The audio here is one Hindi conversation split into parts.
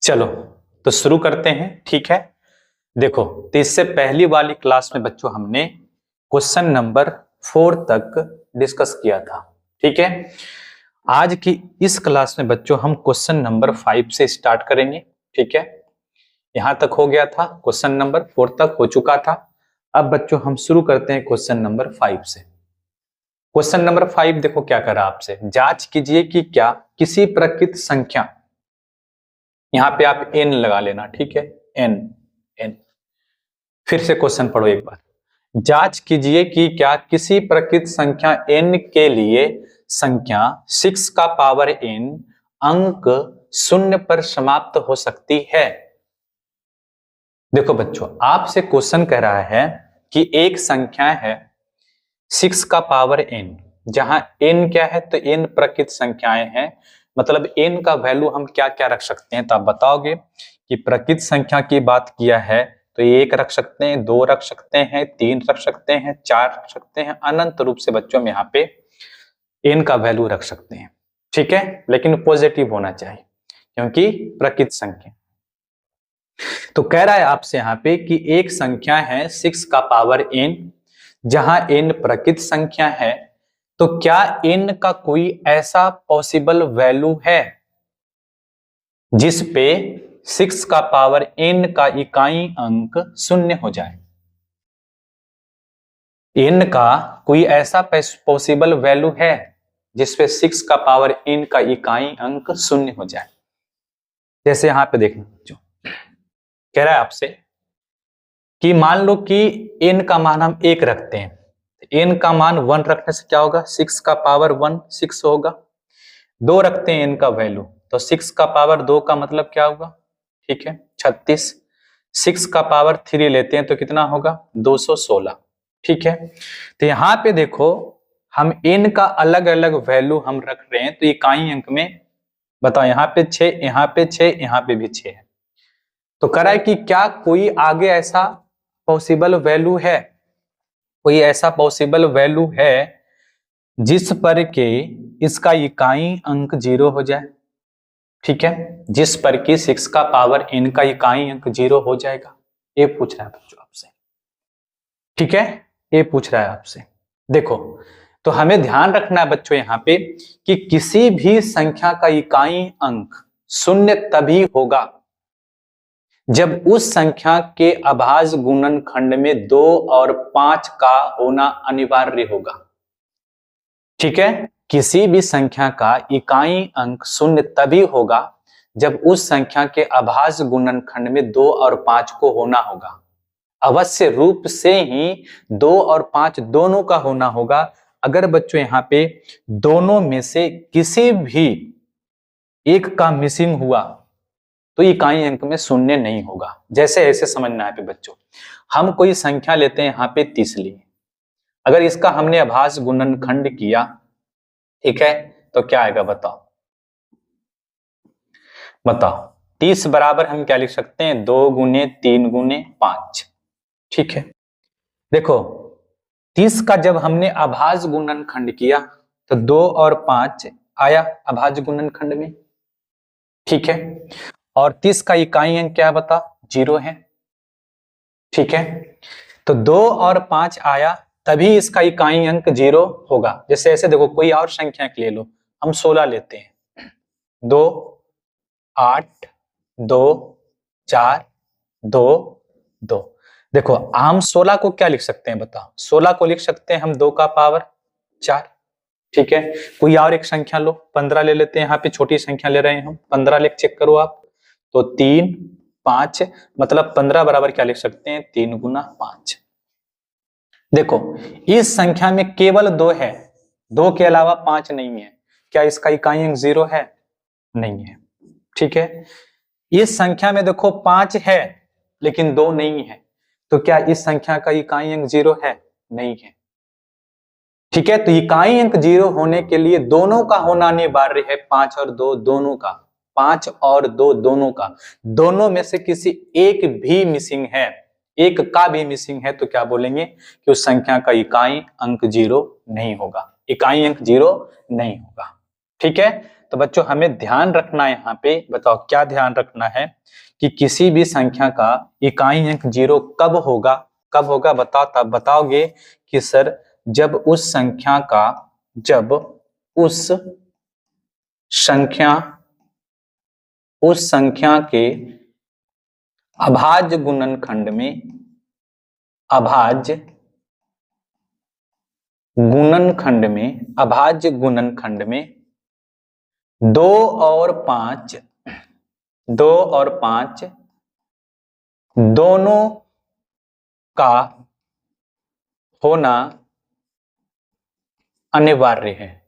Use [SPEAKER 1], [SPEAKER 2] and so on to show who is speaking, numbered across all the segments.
[SPEAKER 1] चलो तो शुरू करते हैं। ठीक है, देखो तो इससे पहली वाली क्लास में बच्चों हमने क्वेश्चन नंबर 4 तक डिस्कस किया था। ठीक है, आज की इस क्लास में बच्चों हम क्वेश्चन नंबर 5 से स्टार्ट करेंगे। ठीक है, यहां तक हो गया था, क्वेश्चन नंबर 4 तक हो चुका था। अब बच्चों हम शुरू करते हैं क्वेश्चन नंबर 5 से। क्वेश्चन नंबर 5 देखो क्या करा आपसे, जांच कीजिए कि क्या किसी प्रकृत संख्या, यहां पे आप n लगा लेना। ठीक है, n n। फिर से क्वेश्चन पढ़ो एक बार, जांच कीजिए कि क्या किसी प्रकृत संख्या n के लिए संख्या 6 का पावर n अंक शून्य पर समाप्त हो सकती है। देखो बच्चों, आपसे क्वेश्चन कह रहा है कि एक संख्या है 6 का पावर n, जहां n क्या है तो n प्रकृत संख्याएं हैं, मतलब n का वैल्यू हम क्या क्या रख सकते हैं। तो आप बताओगे कि प्रकृत संख्या की बात किया है तो 1 रख सकते हैं, 2 रख सकते हैं, 3 रख सकते हैं, 4 रख सकते हैं, अनंत रूप से बच्चों में यहाँ पे n का वैल्यू रख सकते हैं। ठीक है, लेकिन पॉजिटिव होना चाहिए क्योंकि प्रकृत संख्या। तो कह रहा है आपसे यहाँ पे कि एक संख्या है 6 का पावर n, जहां n प्रकृत संख्या है, तो क्या n का कोई ऐसा पॉसिबल वैल्यू है जिस पे 6 का पावर n का इकाई अंक शून्य हो जाए। n का कोई ऐसा पॉसिबल वैल्यू है जिसपे 6 का पावर n का इकाई अंक शून्य हो जाए। जैसे यहां पे देखना बच्चों, कह रहा है आपसे कि मान लो कि n का मान हम 1 रखते हैं, n का मान 1 रखने से क्या होगा, 6 का पावर 1 6 होगा। 2 रखते हैं n का वैल्यू, तो 6 का पावर 2 का मतलब क्या होगा, ठीक है 36। 6 का पावर 3 लेते हैं तो कितना होगा, 216। ठीक है, तो यहां पे देखो हम n का अलग अलग वैल्यू हम रख रहे हैं, तो इकाई अंक में बताओ, यहाँ पे 6, यहाँ पे 6, यहाँ पे भी 6 है। तो कह रहा है कि क्या कोई आगे ऐसा पॉसिबल वैल्यू है, कोई ऐसा पॉसिबल वैल्यू है जिस पर के इसका इकाई अंक 0 हो जाए। ठीक है, जिस पर कि 6 का पावर n का इकाई अंक 0 हो जाएगा, ये पूछ रहा है बच्चों आपसे। ठीक है, ये पूछ रहा है आपसे। देखो तो हमें ध्यान रखना है बच्चों यहाँ पे कि किसी भी संख्या का इकाई अंक शून्य तभी होगा जब उस संख्या के अभाज्य गुणनखंड में 2 और 5 का होना अनिवार्य होगा। ठीक है, किसी भी संख्या का इकाई अंक शून्य तभी होगा जब उस संख्या के अभाज्य गुणनखंड में 2 और 5 को होना होगा। अवश्य रूप से ही 2 और 5 दोनों का होना होगा। अगर बच्चों यहाँ पे दोनों में से किसी भी एक का मिसिंग हुआ तो इकाई अंक में शून्य नहीं होगा। जैसे ऐसे समझना है पे बच्चों, हम कोई संख्या लेते हैं यहाँ पे 30 लिए, अगर इसका हमने अभाज्य गुणनखंड किया, ठीक है, तो क्या आएगा बताओ, बताओ 30 बराबर हम क्या लिख सकते हैं, 2 गुने 3 गुने 5। ठीक है, देखो 30 का जब हमने अभाज्य गुणनखंड किया तो 2 और 5 आया अभाज्य गुणनखंड में। ठीक है, और 30 का इकाई अंक क्या बता, 0 है। ठीक है, तो 2 और 5 आया तभी इसका इकाई अंक 0 होगा। जैसे ऐसे देखो कोई और संख्या ले लो, हम 16 लेते हैं, 2 8 2 4 2 2। देखो हम 16 को क्या लिख सकते हैं बताओ, 16 को लिख सकते हैं हम 2 का पावर 4। ठीक है, कोई और एक संख्या लो, 15 ले लेते हैं, यहाँ पे छोटी संख्या ले रहे हैं हम, 15 लेख चेक करो आप, तो 3 5, मतलब 15 बराबर क्या लिख सकते हैं, 3 गुना 5। देखो इस संख्या में केवल 2 है, 2 के अलावा 5 नहीं है, क्या इसका इकाई अंक 0 है, नहीं है। ठीक है, इस संख्या में देखो 5 है लेकिन 2 नहीं है, तो क्या इस संख्या का इकाई अंक 0 है, नहीं है। ठीक है, तो इकाई अंक 0 होने के लिए दोनों का होना अनिवार्य है, 5 और 2 दोनों का, 5 और 2 दोनों का, दोनों में से किसी एक भी मिसिंग है, एक का भी मिसिंग है, तो क्या बोलेंगे कि उस संख्या का इकाई अंक 0 नहीं होगा, इकाई अंक 0 नहीं होगा। ठीक है, तो बच्चों हमें ध्यान रखना है यहाँ पे, बताओ क्या ध्यान रखना है कि किसी भी संख्या का इकाई अंक 0 कब होगा, कब होगा बताओ। तब बताओगे कि सर जब उस संख्या के अभाज्य गुणनखंड में अभाज्य गुणनखंड में 2 और 5 दोनों का होना अनिवार्य है।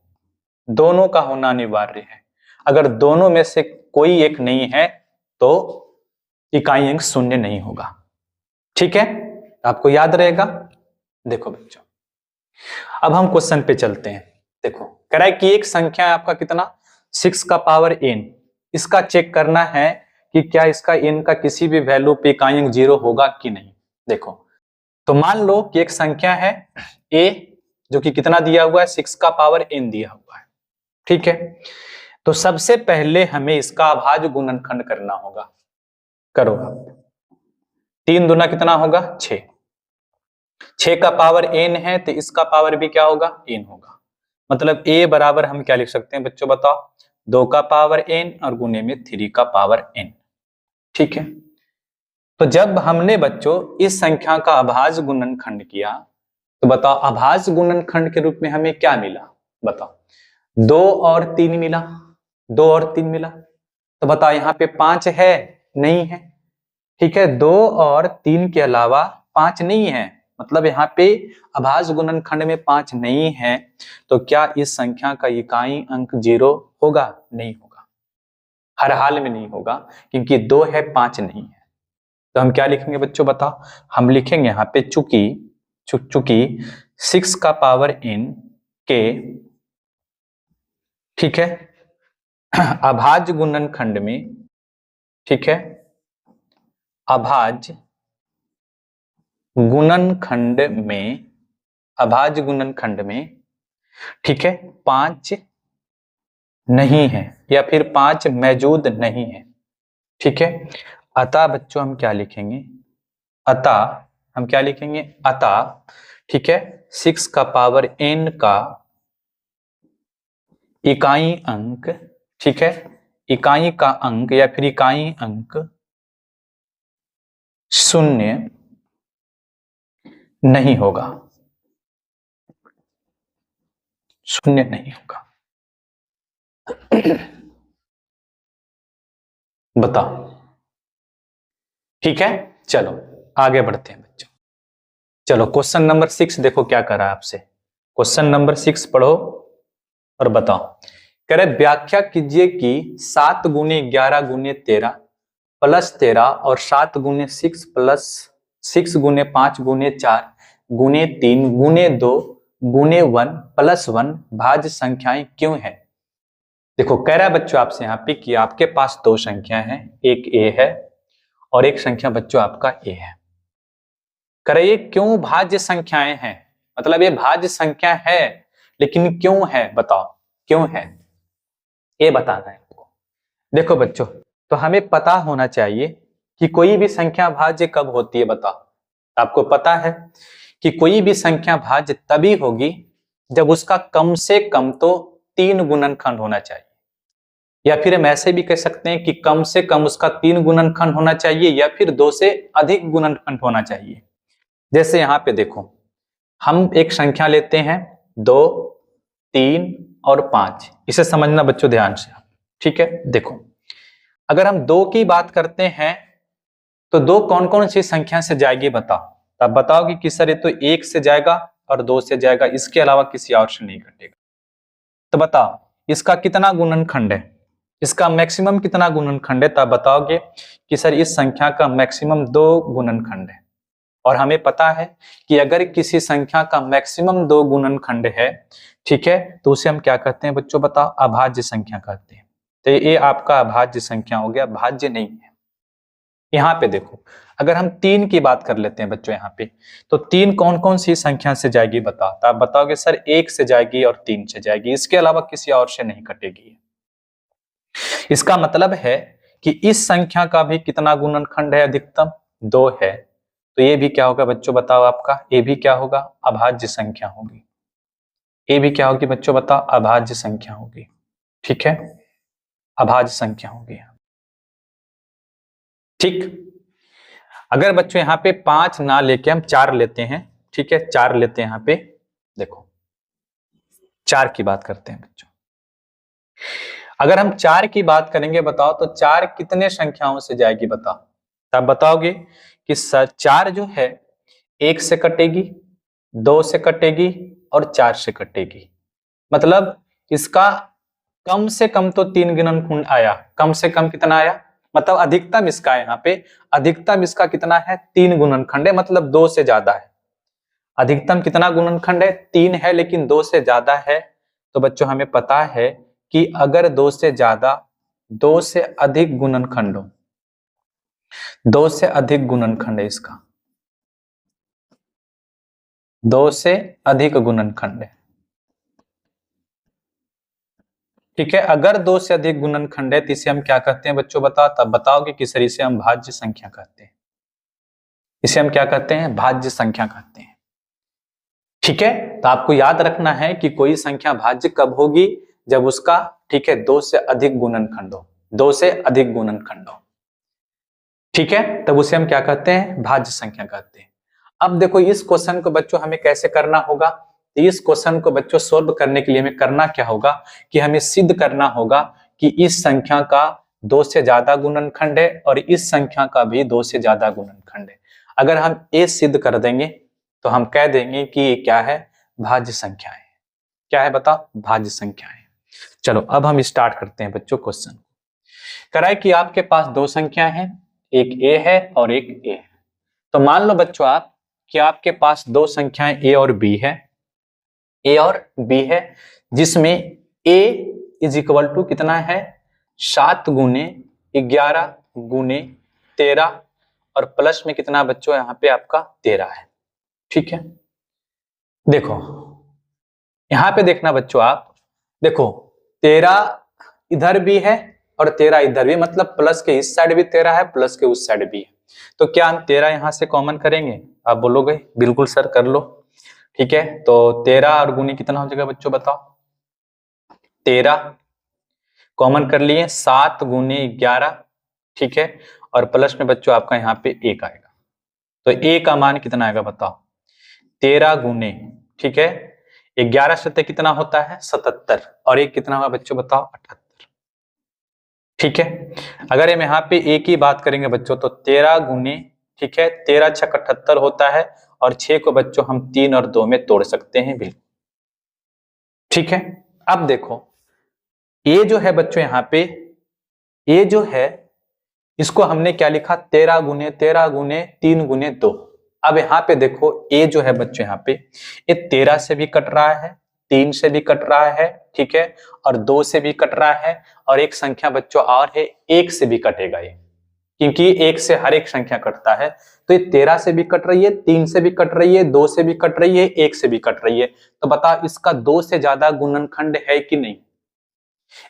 [SPEAKER 1] दोनों का होना अनिवार्य है। अगर दोनों में से कोई एक नहीं है तो इकाई अंक 0 नहीं होगा। ठीक है, आपको याद रहेगा। देखो बच्चों अब हम क्वेश्चन पे चलते हैं। देखो कह रहा है कि एक संख्या है आपका कितना 6 का पावर n, इसका चेक करना है कि क्या इसका n का किसी भी वैल्यू पे इकाई अंक 0 होगा कि नहीं। देखो तो मान लो कि एक संख्या है a जो कि कितना दिया हुआ है 6 का पावर n दिया हुआ है। ठीक है, तो सबसे पहले हमें इसका अभाज्य गुणनखंड करना होगा। करो, 3 दूना कितना होगा 6, 6 का पावर n है तो इसका पावर भी क्या होगा n होगा। मतलब a बराबर हम क्या लिख सकते हैं बच्चों बताओ, 2 का पावर n और गुने में 3 का पावर n। ठीक है, तो जब हमने बच्चों इस संख्या का अभाज्य गुणनखंड किया तो बताओ अभाज्य गुणनखंड के रूप में हमें क्या मिला बताओ, 2 और 3 मिला, 2 और 3 मिला। तो बताओ यहाँ पे 5 है नहीं है। ठीक है, 2 और 3 के अलावा 5 नहीं है, मतलब यहाँ पे अभाज्य गुणनखंड में 5 नहीं है। तो क्या इस संख्या का इकाई अंक 0 होगा? नहीं होगा, हर हाल में नहीं होगा, क्योंकि 2 है 5 नहीं है। तो हम क्या लिखेंगे बच्चों बताओ, हम लिखेंगे यहाँ पे चूंकि 6 का पावर n के, ठीक है, अभाज्य गुणनखंड में, ठीक है, अभाज्य गुणनखंड में, ठीक है, 5 नहीं है या फिर 5 मौजूद नहीं है। ठीक है, अतः बच्चों हम क्या लिखेंगे, अतः ठीक है 6 का पावर n का इकाई अंक, ठीक है, इकाई का अंक या फिर इकाई अंक 0 नहीं होगा, 0 नहीं होगा। बताओ। ठीक है, चलो आगे बढ़ते हैं बच्चों। चलो क्वेश्चन नंबर 6 देखो क्या कर रहा है आपसे। क्वेश्चन नंबर 6 पढ़ो और बताओ। कह रहे व्याख्या कीजिए कि 7 गुने 11 गुने 13 प्लस 13 और 7 गुने 6 प्लस 6 गुने 5 गुने 4 गुने 3 गुने 2 गुने 1 प्लस 1 भाज्य संख्याएं क्यों है। देखो कह रहा है बच्चों आपसे यहाँ पे कि आपके पास 2 संख्या है, एक a है और एक संख्या बच्चों आपका a है। कह रहे ये क्यों भाज्य संख्याएं हैं, मतलब ये भाज्य संख्या है लेकिन क्यों है, बताओ क्यों है, ये बताना है आपको। देखो बच्चों तो हमें पता होना चाहिए कि कोई भी संख्या भाज्य कब होती है। बताओ, आपको पता है कि कोई भी संख्या भाज्य तभी होगी जब उसका कम से कम तो 3 गुणनखंड होना चाहिए, या फिर हम ऐसे भी कह सकते हैं कि कम से कम उसका 3 गुणनखंड होना चाहिए या फिर 2 से अधिक गुणनखंड होना चाहिए। जैसे यहाँ पे देखो हम एक संख्या लेते हैं 2, 3 और 5, इसे समझना बच्चों ध्यान से। ठीक है, देखो अगर हम 2 की बात करते हैं तो 2 कौन कौन सी संख्या से जाएगी बताओ। तब बताओगे कि सर ये तो 1 से जाएगा और 2 से जाएगा, इसके अलावा किसी और से नहीं घटेगा। तो बताओ इसका कितना गुणनखंड है, इसका मैक्सिमम कितना गुणनखंड है। तब बताओगे कि सर इस संख्या का मैक्सिमम 2 गुणनखंड है। और हमें पता है कि अगर किसी संख्या का मैक्सिमम 2 गुणनखंड है, ठीक है, तो उसे हम क्या कहते हैं बच्चों बताओ, अभाज्य संख्या कहते हैं। तो ये आपका अभाज्य संख्या हो गया, भाज्य नहीं है। यहाँ पे देखो अगर हम 3 की बात कर लेते हैं बच्चों यहाँ पे, तो 3 कौन कौन सी संख्या से जाएगी बताओ। तो आप बताओगे सर 1 से जाएगी और 3 से जाएगी, इसके अलावा किसी और से नहीं कटेगी। इसका मतलब है कि इस संख्या का भी कितना गुणनखंड है, अधिकतम 2 है। तो ये भी क्या होगा बच्चों बताओ, आपका ये भी क्या होगा, अभाज्य संख्या होगी। ये भी क्या होगी बच्चों बताओ, अभाज्य संख्या होगी। ठीक है, अभाज्य संख्या होगी। ठीक, अगर बच्चों यहाँ पे 5 ना लेके हम 4 लेते हैं, ठीक है 4 लेते हैं यहाँ पे, देखो 4 की बात करते हैं बच्चों। अगर हम 4 की बात करेंगे बताओ तो 4 कितने संख्याओं से जाएगी बताओ, तब बताओगे कि 4 जो है 1 से कटेगी, 2 से कटेगी और 4 से कटेगी। मतलब इसका कम से कम तो 3 गुणनखंड आया, कम से कम कितना आया, मतलब अधिकतम इसका यहाँ पे, अधिकतम इसका कितना है 3 गुणनखंड है, मतलब 2 से ज्यादा है। अधिकतम कितना गुणनखंड है, 3 है, लेकिन 2 से ज्यादा है। तो बच्चों हमें पता है कि अगर 2 से ज्यादा, 2 से अधिक गुणनखंड हो, 2 से अधिक गुणनखंड है इसका, 2 से अधिक गुणनखंड है। ठीक है, अगर 2 से अधिक गुणनखंड है तो इसे हम क्या कहते हैं बच्चों बताओ, तब बताओगे कि सर इसे हम भाज्य संख्या कहते हैं। इसे हम क्या कहते हैं, भाज्य संख्या कहते हैं। ठीक है, तो आपको याद रखना है कि कोई संख्या भाज्य कब होगी, जब उसका, ठीक है 2 से अधिक गुणनखंड हो, 2 से अधिक गुणनखंड हो। ठीक है, तब उसे हम क्या कहते हैं, भाज्य संख्या कहते हैं। अब देखो इस क्वेश्चन को बच्चों हमें कैसे करना होगा, तो इस क्वेश्चन को बच्चों सोल्व करने के लिए हमें करना क्या होगा कि हमें सिद्ध करना होगा कि इस संख्या का 2 से ज्यादा गुणनखंड है और इस संख्या का भी 2 से ज्यादा गुणनखंड है। अगर हम ये सिद्ध कर देंगे तो हम कह देंगे कि ये क्या है, भाज्य संख्या है। क्या है बताओ, भाज्य संख्या है। चलो अब हम स्टार्ट करते हैं बच्चों क्वेश्चन। कराए कि आपके पास 2 संख्या है, एक ए है और एक ए है। तो मान लो बच्चों आप कि आपके पास 2 संख्याएं ए और बी है, ए और बी है, जिसमें ए इज इक्वल टू कितना है, 7 गुने 11 गुने 13 और प्लस में कितना बच्चों यहाँ पे आपका 13 है। ठीक है, देखो यहां पे देखना बच्चों आप, देखो 13 इधर भी है और 13 इधर भी, मतलब प्लस के इस साइड भी 13 है, प्लस के उस साइड भी है। तो क्या हम 13 यहां से कॉमन करेंगे, आप बोलोगे बिल्कुल सर कर लो। ठीक है, तो 13 और गुनी कितना हो जाएगा बच्चों बताओ, 13 कॉमन कर लिए, 7 गुने 11, ठीक है, और प्लस में बच्चों आपका यहाँ पे 1 आएगा। तो ए का मान कितना आएगा बताओ, 13 गुने, ठीक है 11 सत्ते कितना होता है 77, और एक कितना होगा बच्चों बताओ 78। ठीक है, अगर हम यहाँ पे ए की बात करेंगे बच्चों तो 13 गुने, ठीक है 13 छक 78 होता है, और 6 को बच्चों हम 3 और 2 में तोड़ सकते हैं बिल्कुल। ठीक है, अब देखो ये जो है बच्चों यहाँ पे, ये जो है इसको हमने क्या लिखा, 13 गुने 3 गुने 2। अब यहाँ पे देखो ए जो है बच्चों यहाँ पे, ये 13 से भी कट रहा है, 3 से भी कट रहा है, ठीक है, और 2 से भी कट रहा है, और एक संख्या बच्चों और है 1 से भी कटेगा ये, क्योंकि 1 से हर एक संख्या कटता है। तो ये 13 से भी कट रही है, 3 से भी कट रही है, 2 से भी कट रही है, 1 से भी कट रही है। तो बताओ इसका 2 से ज्यादा गुणनखंड है कि नहीं,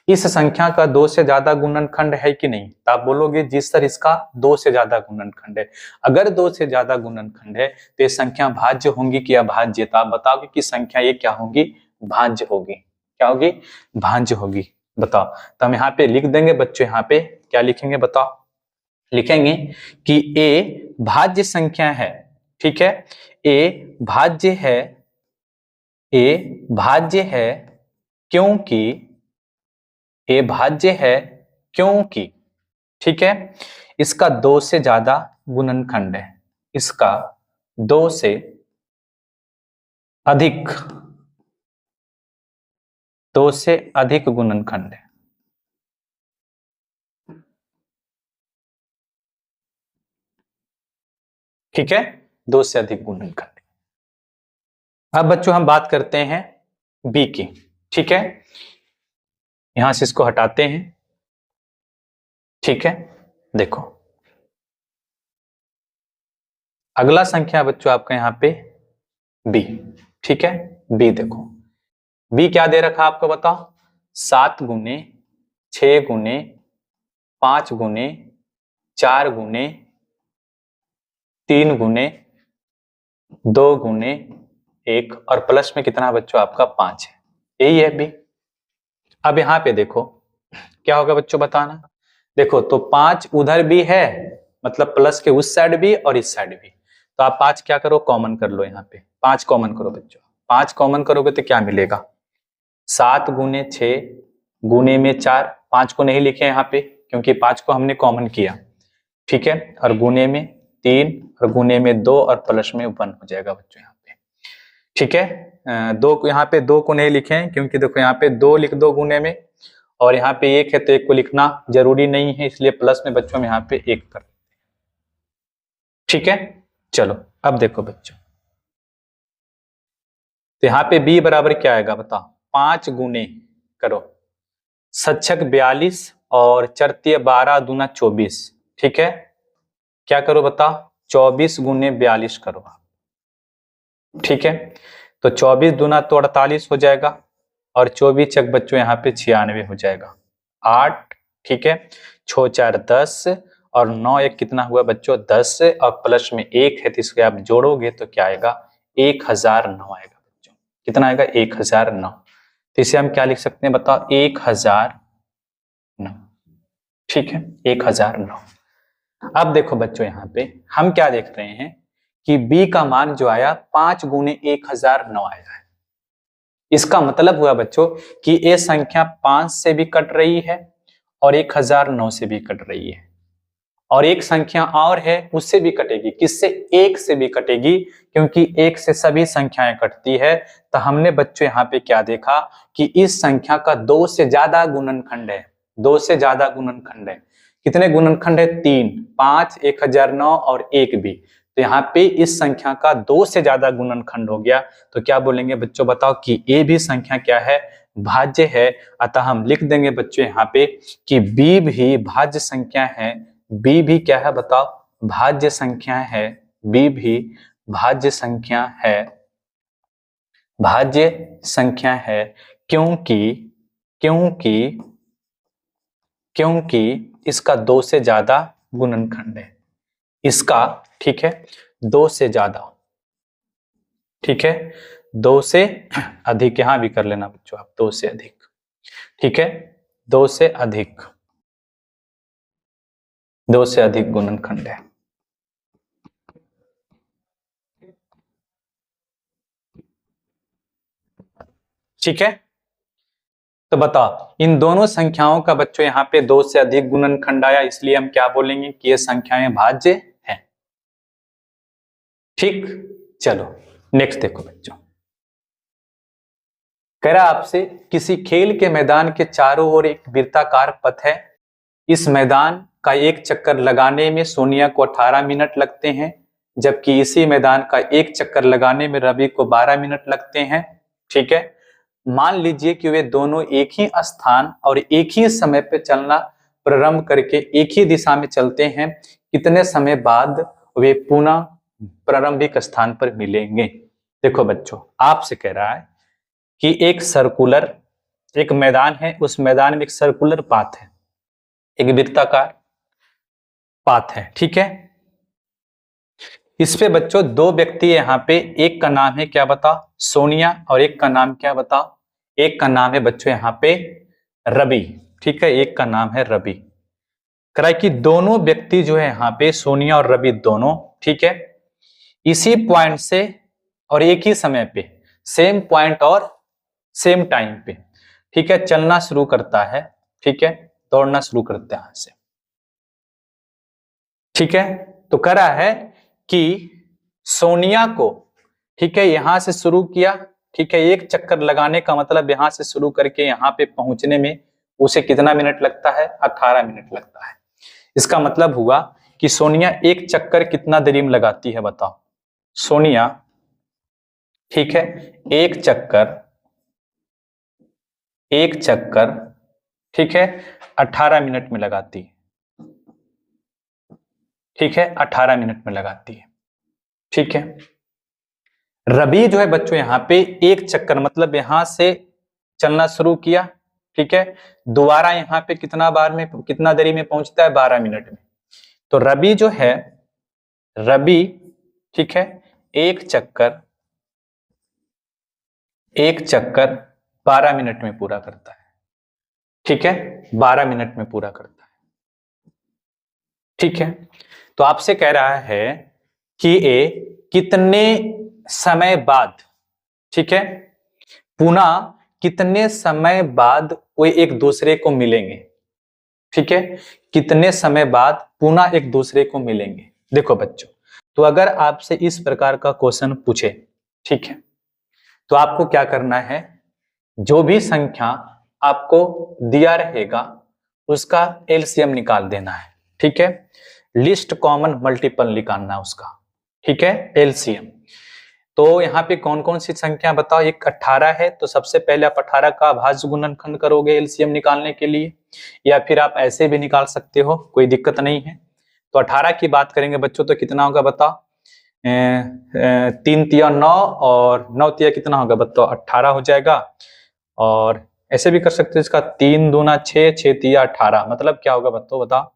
[SPEAKER 1] इस संख्या का 2 से ज्यादा गुणनखंड है कि नहीं। तो आप बोलोगे जी सर इसका 2 से ज्यादा गुणनखंड है। अगर 2 से ज्यादा गुणनखंड है तो ये संख्या भाज्य होंगी कि अभाज्य, तो आप बताओगे कि संख्या ये क्या होगी, भाज्य होगी। क्या होगी, भाज्य होगी। बताओ, तो हम यहाँ पे लिख देंगे बच्चों, यहाँ पे क्या लिखेंगे बताओ, लिखेंगे कि ए भाज्य संख्या है। ठीक है, ए भाज्य है, ए भाज्य है क्योंकि, ए भाज्य है क्योंकि, ठीक है इसका 2 से ज्यादा गुणनखंड है, इसका 2 से अधिक, 2 से अधिक गुणनखंड है। ठीक है, 2 से अधिक गुणनखंड। अब बच्चों हम बात करते हैं बी की। ठीक है, यहां से इसको हटाते हैं। ठीक है, देखो अगला संख्या बच्चों आपका यहां पे बी। ठीक है, बी देखो, बी क्या दे रखा आपको बताओ, 7 गुने 6 गुने 5 गुने 4 गुने 3 गुने 2 गुने 1 और प्लस में कितना बच्चों आपका 5 है, यही है बी। अब यहां पे देखो क्या होगा बच्चों बताना। देखो तो 5 उधर भी है, मतलब प्लस के उस साइड भी और इस साइड भी, तो आप 5 क्या करो कॉमन कर लो, यहाँ पे 5 कॉमन करो बच्चों। 5 कॉमन करोगे तो क्या मिलेगा, 7 गुने 6 गुने में 4, 5 को नहीं लिखे यहाँ पे क्योंकि 5 को हमने कॉमन किया, ठीक है, और गुने में 3 और गुने में 2 और प्लस में 1 हो जाएगा बच्चों यहाँ पे, ठीक है। दो को यहाँ पे 2 को नहीं लिखे हैं क्योंकि देखो यहाँ पे 2 लिख दो गुने में और यहाँ पे 1 है तो 1 को लिखना जरूरी नहीं है, इसलिए प्लस में बच्चों में यहाँ पे 1 कर, ठीक है। चलो अब देखो बच्चों, तो यहाँ पे b बराबर क्या आएगा बताओ, 5 गुने करो सच्छक 42 और चरतीय 12 दूना 24, ठीक है। क्या करो बताओ, 24 गुने 42 करो, ठीक है। तो 24 दूना तो 48 हो जाएगा और 24 चक बच्चों यहाँ पे 96 हो जाएगा, 8, ठीक है। 6 4 10 और 9 1 कितना हुआ बच्चों 10 और प्लस में 1 है तो इसको आप जोड़ोगे तो क्या आएगा 1009 आएगा बच्चों, कितना आएगा 1009। तो इसे हम क्या लिख सकते हैं बताओ 1009, ठीक है 1009। अब देखो बच्चों यहाँ पे हम क्या देख रहे हैं कि b का मान जो आया 5 गुने 1009 आया है। इसका मतलब हुआ बच्चों कि ये संख्या 5 से भी कट रही है और 1009 से भी कट रही है, और एक संख्या और है उससे भी कटेगी, किससे, 1 से भी कटेगी, क्योंकि 1 से सभी संख्याएं कटती है। तो हमने बच्चों यहाँ पे क्या देखा कि इस संख्या का 2 से ज्यादा गुणनखंड है, 2 से ज्यादा गुणनखंड है। कितने गुणनखंड है, 3, 5, 1009 और 1 भी। तो यहाँ पे इस संख्या का 2 से ज्यादा गुणनखंड हो गया, तो क्या बोलेंगे बच्चों बताओ कि ये भी संख्या क्या है, भाज्य है। अतः हम लिख देंगे बच्चों यहाँ पे कि b भी भाज्य संख्या है, b भी क्या है बताओ, भाज्य संख्या है, b भी भाज्य संख्या है, भाज्य संख्या है, क्योंकि क्योंकि क्योंकि इसका 2 से ज्यादा गुणनखंड है, इसका, ठीक है, 2 से ज्यादा, ठीक है, 2 से अधिक, यहां भी कर लेना बच्चों आप 2 से अधिक, ठीक है, 2 से अधिक, 2 से अधिक गुणनखंड है, ठीक है। तो बताओ इन दोनों संख्याओं का बच्चों यहाँ पे 2 से अधिक गुणनखंड आया, इसलिए हम क्या बोलेंगे कि ये संख्याएं भाज्य हैं, ठीक। चलो नेक्स्ट देखो बच्चों, कह रहा आपसे किसी खेल के मैदान के चारों ओर एक वृत्ताकार पथ है, इस मैदान का एक चक्कर लगाने में सोनिया को 18 मिनट लगते हैं, जबकि इसी मैदान का एक चक्कर लगाने में रवि को 12 मिनट लगते हैं, ठीक है। मान लीजिए कि वे दोनों एक ही स्थान और एक ही समय पे चलना प्रारंभ करके एक ही दिशा में चलते हैं, कितने समय बाद वे पुनः प्रारंभिक स्थान पर मिलेंगे। देखो बच्चों आपसे कह रहा है कि एक सर्कुलर, एक मैदान है, उस मैदान में एक सर्कुलर पाथ है, एक वृत्ताकार पाथ है, ठीक है। इस पे बच्चों 2 व्यक्ति यहाँ पे, एक का नाम है क्या बताओ सोनिया और एक का नाम क्या बताओ, एक का नाम है बच्चों यहाँ पे रवि, ठीक है, एक का नाम है रवि। कह रहा है कि दोनों व्यक्ति जो है यहाँ पे सोनिया और रवि दोनों, ठीक है, इसी पॉइंट से और एक ही समय पे, सेम पॉइंट और सेम टाइम पे, ठीक है, चलना शुरू करता है, ठीक है, दौड़ना शुरू करते हैं यहां से, ठीक है। तो कह रहा है कि सोनिया को, ठीक है, यहां से शुरू किया, ठीक है, एक चक्कर लगाने का मतलब यहां से शुरू करके यहां पे पहुंचने में उसे कितना मिनट लगता है, 18 मिनट लगता है। इसका मतलब हुआ कि सोनिया एक चक्कर कितना देरी में लगाती है बताओ, सोनिया, ठीक है, एक चक्कर, ठीक है, 18 मिनट में लगाती है, ठीक है, 18 मिनट में लगाती है, ठीक है। रवि जो है बच्चों यहाँ पे एक चक्कर मतलब यहां से चलना शुरू किया, ठीक है, दोबारा यहाँ पे कितना बार में, कितना देरी में पहुंचता है, 12 मिनट में। तो रवि जो है, रवि ठीक है, एक चक्कर 12 मिनट में पूरा करता है। ठीक है, 12 मिनट में पूरा करता है। ठीक है, तो आपसे कह रहा है कि ये कितने समय बाद, ठीक है, पुनः कितने समय बाद वो एक दूसरे को मिलेंगे। ठीक है, कितने समय बाद पुनः एक दूसरे को मिलेंगे। देखो बच्चों, तो अगर आपसे इस प्रकार का क्वेश्चन पूछे, ठीक है, तो आपको क्या करना है, जो भी संख्या आपको दिया रहेगा उसका एलसीएम निकाल देना है। ठीक है, लिस्ट कॉमन मल्टीपल निकालना उसका। ठीक है, एलसीएम। तो यहाँ पे कौन कौन सी संख्या बताओ, एक 18 है, तो सबसे पहले आप 18 का भाज्य गुणनखंड करोगे एलसीएम निकालने के लिए, या फिर आप ऐसे भी निकाल सकते हो, कोई दिक्कत नहीं है। तो 18 की बात करेंगे बच्चों, तो कितना होगा बताओ, 3 तिया 9 और 9 तिया कितना होगा बताओ, 18 हो जाएगा। और ऐसे भी कर सकते हो, इसका 3 दूना 6, 6 तिया 18, मतलब क्या होगा बताओ,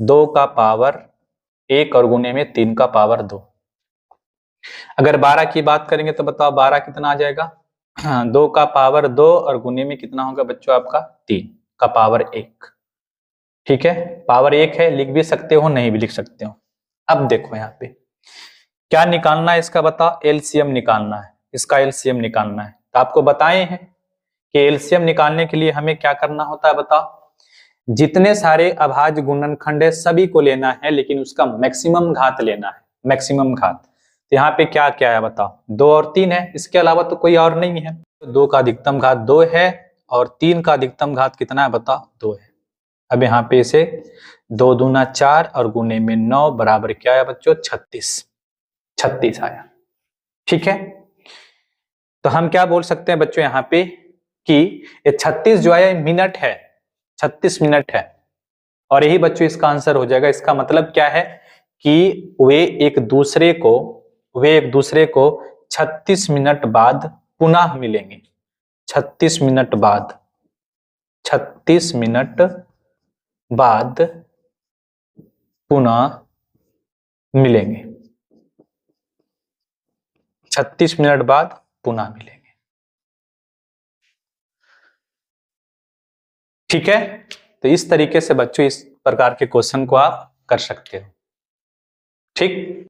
[SPEAKER 1] 2 का पावर 1 और गुने में 3 का पावर 2। अगर 12 की बात करेंगे तो बताओ 12 कितना आ जाएगा, 2 का पावर 2 और गुने में कितना होगा बच्चों आपका 3 का पावर 1। ठीक है, पावर 1 है, लिख भी सकते हो, नहीं भी लिख सकते हो। अब देखो यहाँ पे क्या निकालना है इसका, बताओ, एलसीएम निकालना है, इसका एलसीएम निकालना है। तो आपको बताए हैं कि एलसीएम निकालने के लिए हमें क्या करना होता है, बताओ, जितने सारे अभाज्य गुणनखंड है सभी को लेना है, लेकिन उसका मैक्सिमम घात लेना है, मैक्सिमम घात। तो यहाँ पे क्या क्या है बताओ, 2 और 3 है, इसके अलावा तो कोई और नहीं है। तो 2 का अधिकतम घात 2 है और 3 का अधिकतम घात कितना है बताओ, 2 है। अब यहाँ पे इसे 2 दूना 4 और गुने में 9 बराबर क्या है बच्चों, 36 आया। ठीक है, तो हम क्या बोल सकते हैं बच्चों यहाँ पे कि ये 36 जो है मिनट है, 36 मिनट है, और यही बच्चों इसका आंसर हो जाएगा। इसका मतलब क्या है कि वे एक दूसरे को 36 मिनट बाद पुनः मिलेंगे। 36 मिनट बाद, 36 मिनट बाद पुनः मिलेंगे, 36 मिनट बाद पुनः मिलेंगे। ठीक है, तो इस तरीके से बच्चों इस प्रकार के क्वेश्चन को आप कर सकते हो। ठीक।